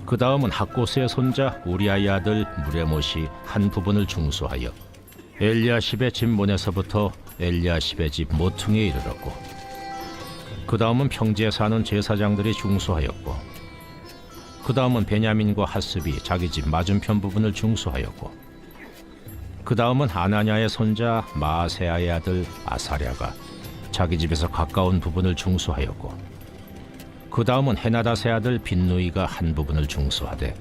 그 다음은 학고스의 손자 우리아의 아들 무레못이 한 부분을 중수하여 엘리야십의 집 문에서부터 엘리야십의 집 모퉁이에 이르렀고, 그 다음은 평지에 사는 제사장들이 중수하였고, 그 다음은 베냐민과 핫습이 자기 집 맞은편 부분을 중수하였고, 그 다음은 하나냐의 손자 마아세야의 아들 아사랴가 자기 집에서 가까운 부분을 중수하였고, 그 다음은 헤나닷의 아들 빈누이가 한 부분을 중수하되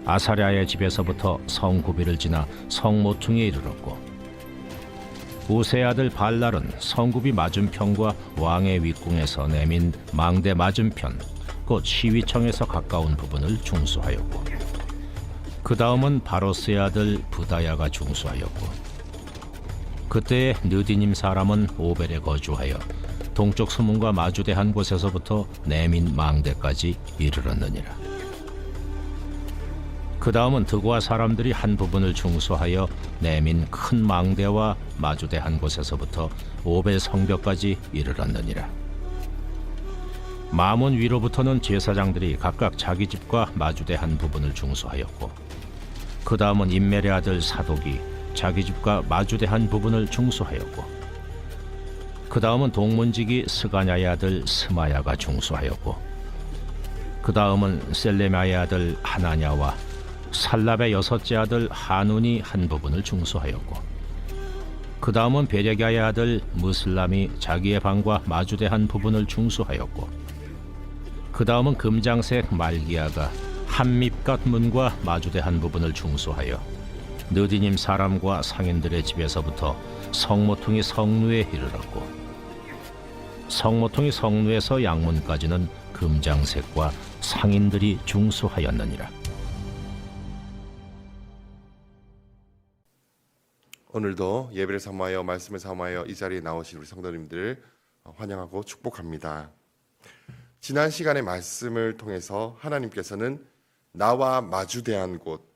아사랴의 집에서부터 성구비를 지나 성모퉁이에 이르렀고, 우세의 아들 발랄은 성구비 맞은편과 왕의 윗궁에서 내민 망대 맞은편 곧 시위청에서 가까운 부분을 중수하였고, 그 다음은 바로스의 아들 부다야가 중수하였고, 그때의 느디님 사람은 오벨에 거주하여 동쪽 수문과 마주대한 곳에서부터 내민 망대까지 이르렀느니라. 그 다음은 드고아 사람들이 한 부분을 중수하여 내민 큰 망대와 마주대한 곳에서부터 오벨 성벽까지 이르렀느니라. 마문 위로부터는 제사장들이 각각 자기 집과 마주대한 부분을 중수하였고, 그 다음은 임멜의 아들 사독이 자기 집과 마주대한 부분을 중수하였고, 그 다음은 동문지기 스가냐의 아들 스마야가 중수하였고, 그 다음은 셀레마의 아들 하나냐와 살랍의 여섯째 아들 하눈이 한 부분을 중수하였고, 그 다음은 베레가의 아들 무슬람이 자기의 방과 마주대한 부분을 중수하였고, 그 다음은 금장색 말기야가 한밉갓 문과 마주대한 부분을 중수하여 느디님 사람과 상인들의 집에서부터 성모퉁이 성루에 이르렀고, 성모퉁이 성루에서 양문까지는 금장색과 상인들이 중수하였느니라. 오늘도 예배를 삼아하여 말씀을 삼아하여 이 자리에 나오신 우리 성도님들 환영하고 축복합니다. 지난 시간의 말씀을 통해서 하나님께서는 나와 마주대한 곳,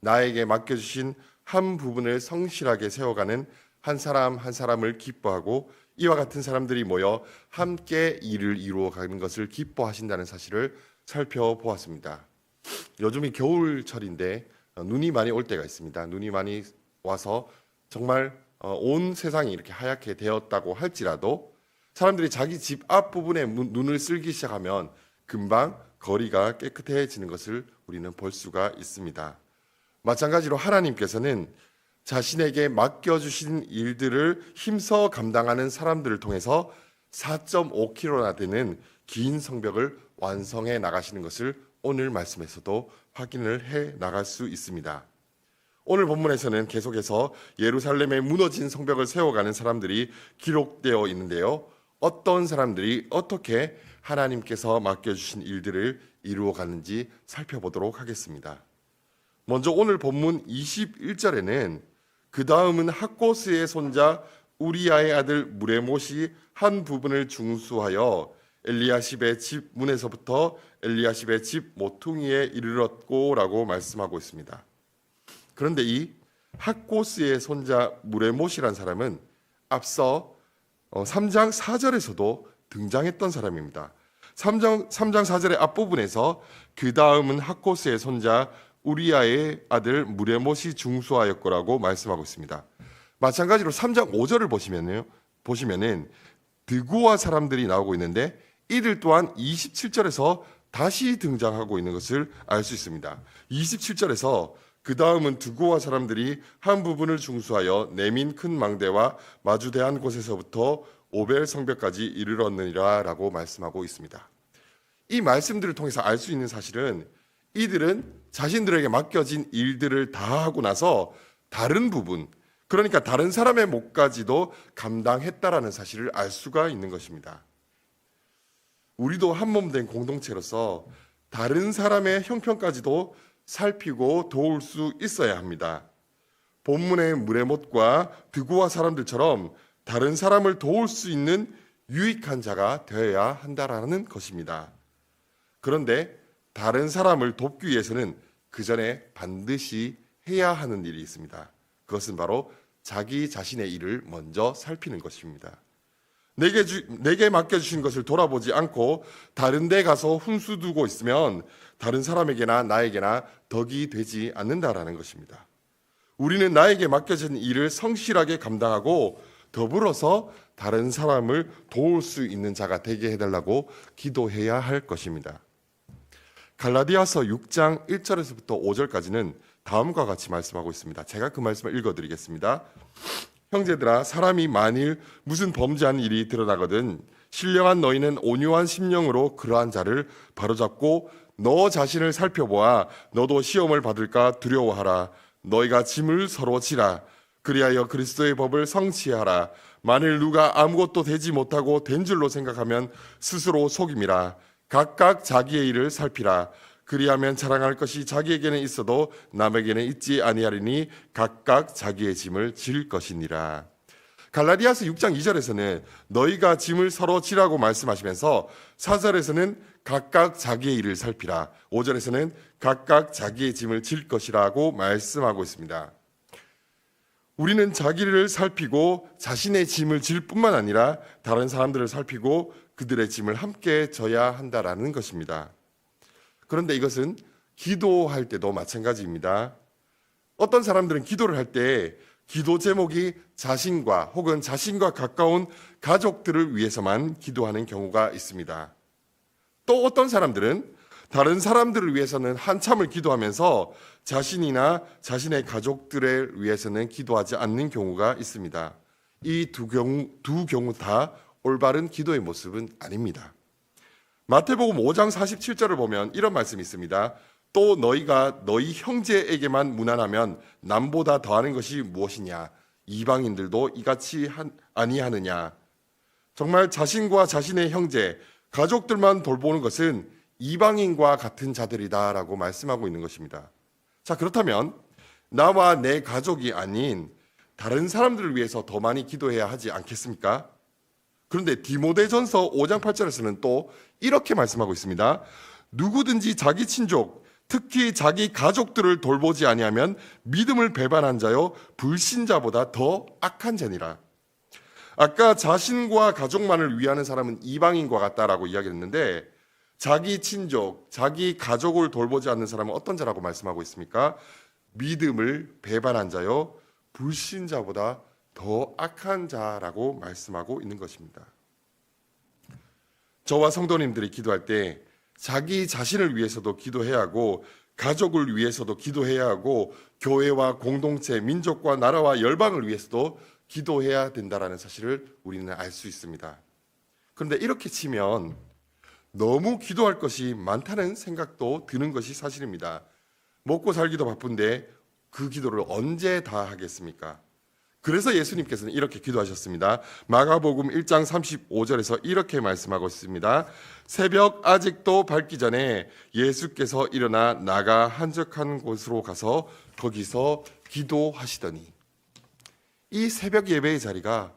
나에게 맡겨주신 한 부분을 성실하게 세워가는 한 사람 한 사람을 기뻐하고, 이와 같은 사람들이 모여 함께 일을 이루어가는 것을 기뻐하신다는 사실을 살펴보았습니다. 요즘이 겨울철인데 눈이 많이 올 때가 있습니다. 눈이 많이 와서 정말 온 세상이 이렇게 하얗게 되었다고 할지라도 사람들이 자기 집 앞부분에 눈을 쓸기 시작하면 금방 거리가 깨끗해지는 것을 우리는 볼 수가 있습니다. 마찬가지로 하나님께서는 자신에게 맡겨주신 일들을 힘써 감당하는 사람들을 통해서 4.5km나 되는 긴 성벽을 완성해 나가시는 것을 오늘 말씀에서도 확인을 해 나갈 수 있습니다. 오늘 본문에서는 계속해서 예루살렘에 무너진 성벽을 세워가는 사람들이 기록되어 있는데요. 어떤 사람들이 어떻게 하나님께서 맡겨주신 일들을 이루어가는지 살펴보도록 하겠습니다. 먼저 오늘 본문 21절에는 그 다음은 학고스의 손자 우리아의 아들 무레못이 한 부분을 중수하여 엘리야십의 집 문에서부터 엘리야십의 집 모퉁이에 이르렀고 라고 말씀하고 있습니다. 그런데 이 학고스의 손자 무레못이란 사람은 앞서 3장 4절에서도 등장했던 사람입니다. 3장 4절의 앞부분에서 그 다음은 학고스의 손자 우리아의 아들 무레못이 중수하였고라고 말씀하고 있습니다. 마찬가지로 3장 5절을 보시면은 드고아 사람들이 나오고 있는데 이들 또한 27절에서 다시 등장하고 있는 것을 알 수 있습니다. 27절에서 그 다음은 드고아 사람들이 한 부분을 중수하여 내민 큰 망대와 마주대한 곳에서부터 오벨 성벽까지 이르렀느니라 라고 말씀하고 있습니다. 이 말씀들을 통해서 알 수 있는 사실은 이들은 자신들에게 맡겨진 일들을 다 하고 나서 다른 부분, 그러니까 다른 사람의 몫까지도 감당했다라는 사실을 알 수가 있는 것입니다. 우리도 한 몸 된 공동체로서 다른 사람의 형편까지도 살피고 도울 수 있어야 합니다. 본문의 무레못과 드고아 사람들처럼 다른 사람을 도울 수 있는 유익한 자가 되어야 한다라는 것입니다. 그런데 다른 사람을 돕기 위해서는 그 전에 반드시 해야 하는 일이 있습니다. 그것은 바로 자기 자신의 일을 먼저 살피는 것입니다. 내게 맡겨주신 것을 돌아보지 않고 다른 데 가서 훈수 두고 있으면 다른 사람에게나 나에게나 덕이 되지 않는다라는 것입니다. 우리는 나에게 맡겨진 일을 성실하게 감당하고 더불어서 다른 사람을 도울 수 있는 자가 되게 해달라고 기도해야 할 것입니다. 갈라디아서 6장 1절에서부터 5절까지는 다음과 같이 말씀하고 있습니다. 제가 그 말씀을 읽어드리겠습니다. 형제들아, 사람이 만일 무슨 범죄한 일이 드러나거든 신령한 너희는 온유한 심령으로 그러한 자를 바로잡고 너 자신을 살펴보아 너도 시험을 받을까 두려워하라. 너희가 짐을 서로 지라. 그리하여 그리스도의 법을 성취하라. 만일 누가 아무것도 되지 못하고 된 줄로 생각하면 스스로 속임이라. 각각 자기의 일을 살피라. 그리하면 자랑할 것이 자기에게는 있어도 남에게는 있지 아니하리니 각각 자기의 짐을 질 것이니라. 갈라디아서 6장 2절에서는 너희가 짐을 서로 지라고 말씀하시면서 4절에서는 각각 자기의 일을 살피라. 5절에서는 각각 자기의 짐을 질 것이라고 말씀하고 있습니다. 우리는 자기를 살피고 자신의 짐을 질 뿐만 아니라 다른 사람들을 살피고 그들의 짐을 함께 져야 한다라는 것입니다. 그런데 이것은 기도할 때도 마찬가지입니다. 어떤 사람들은 기도를 할 때 기도 제목이 자신과 혹은 자신과 가까운 가족들을 위해서만 기도하는 경우가 있습니다. 또 어떤 사람들은 다른 사람들을 위해서는 한참을 기도하면서 자신이나 자신의 가족들을 위해서는 기도하지 않는 경우가 있습니다. 이 두 경우 다 올바른 기도의 모습은 아닙니다. 마태복음 5장 47절을 보면 이런 말씀이 있습니다. 또 너희가 너희 형제에게만 무난하면 남보다 더하는 것이 무엇이냐? 이방인들도 이같이 아니하느냐? 정말 자신과 자신의 형제, 가족들만 돌보는 것은 이방인과 같은 자들이다라고 말씀하고 있는 것입니다. 자, 그렇다면 나와 내 가족이 아닌 다른 사람들을 위해서 더 많이 기도해야 하지 않겠습니까? 그런데 디모데전서 5장 8절에서는 또 이렇게 말씀하고 있습니다. 누구든지 자기 친족, 특히 자기 가족들을 돌보지 아니하면 믿음을 배반한 자요 불신자보다 더 악한 자니라. 아까 자신과 가족만을 위하는 사람은 이방인과 같다라고 이야기했는데 자기 친족, 자기 가족을 돌보지 않는 사람은 어떤 자라고 말씀하고 있습니까? 믿음을 배반한 자요 불신자보다 더 악한 자라고 말씀하고 있는 것입니다. 저와 성도님들이 기도할 때 자기 자신을 위해서도 기도해야 하고 가족을 위해서도 기도해야 하고 교회와 공동체, 민족과 나라와 열방을 위해서도 기도해야 된다라는 사실을 우리는 알 수 있습니다. 그런데 이렇게 치면 너무 기도할 것이 많다는 생각도 드는 것이 사실입니다. 먹고 살기도 바쁜데 그 기도를 언제 다 하겠습니까? 그래서 예수님께서는 이렇게 기도하셨습니다. 마가복음 1장 35절에서 이렇게 말씀하고 있습니다. 새벽 아직도 밝기 전에 예수께서 일어나 나가 한적한 곳으로 가서 거기서 기도하시더니 이 새벽 예배의 자리가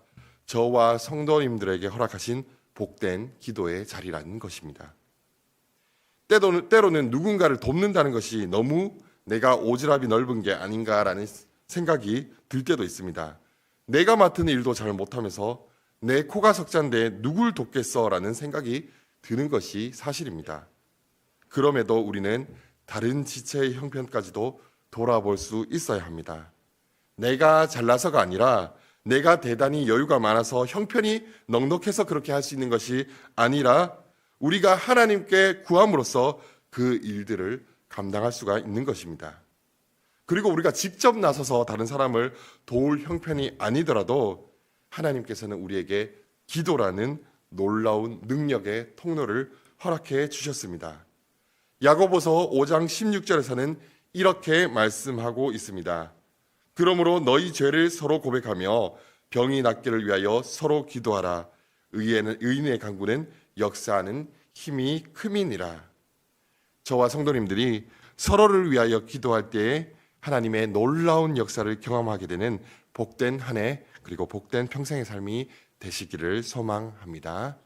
저와 성도님들에게 허락하신 복된 기도의 자리라는 것입니다. 때로는 누군가를 돕는다는 것이 너무 내가 오지랖이 넓은 게 아닌가라는 생각이 들 때도 있습니다. 내가 맡은 일도 잘 못하면서 내 코가 석잔데 누굴 돕겠어라는 생각이 드는 것이 사실입니다. 그럼에도 우리는 다른 지체의 형편까지도 돌아볼 수 있어야 합니다. 내가 잘나서가 아니라 내가 대단히 여유가 많아서 형편이 넉넉해서 그렇게 할 수 있는 것이 아니라 우리가 하나님께 구함으로써 그 일들을 감당할 수가 있는 것입니다. 그리고 우리가 직접 나서서 다른 사람을 도울 형편이 아니더라도 하나님께서는 우리에게 기도라는 놀라운 능력의 통로를 허락해 주셨습니다. 야고보서 5장 16절에서는 이렇게 말씀하고 있습니다. 그러므로 너희 죄를 서로 고백하며 병이 낫기를 위하여 서로 기도하라. 의인의 간구는 역사하는 힘이 큼이니라. 저와 성도님들이 서로를 위하여 기도할 때에 하나님의 놀라운 역사를 경험하게 되는 복된 한 해 그리고 복된 평생의 삶이 되시기를 소망합니다.